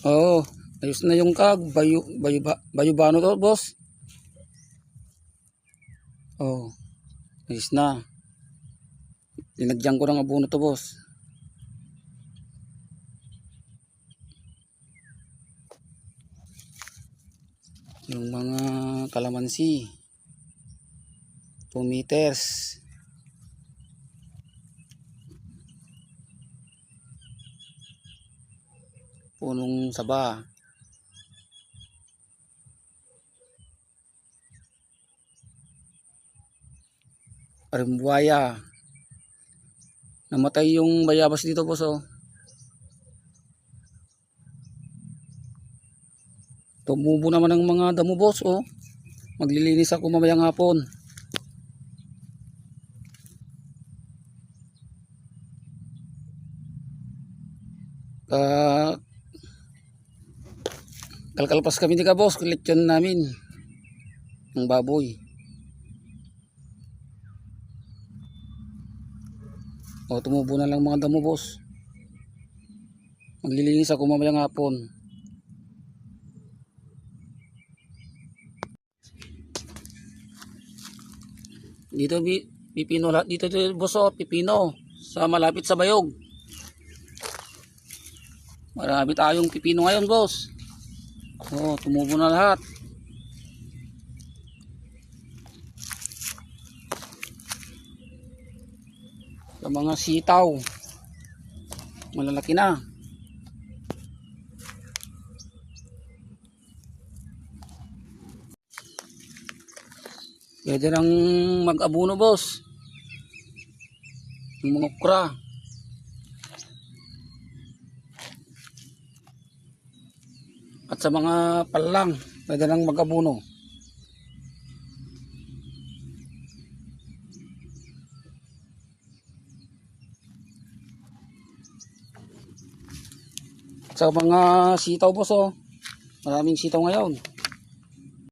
Oo, ayos na yung kag. Bayubano to, boss. Oo, ayos na. Linagyan ko ng abono to, boss. Yung mga kalamansi 2 meters, punong saba, arimbuaya. Namatay yung bayabas dito, boss. Oh, tumubo naman ng mga damo, boss. Oh, maglilinis ako mamayang hapon. Kalkalpas kami ni ka, boss, collection namin ng baboy. O, tumubo na lang mga damo, boss. Maglilinis ako mamayang hapon. Dito pipino lahat dito, boss. Oh, pipino sa malapit sa bayog. Marami tayong pipino ngayon, boss. Oh, tumubo na lahat. Sa mga sitaw, malalaki na. Pwede lang mag-abono, boss. Yung mga okra. At sa mga palang, pwede lang mag-abono. Sa mga sitaw, boss. Oh, maraming sitaw ngayon.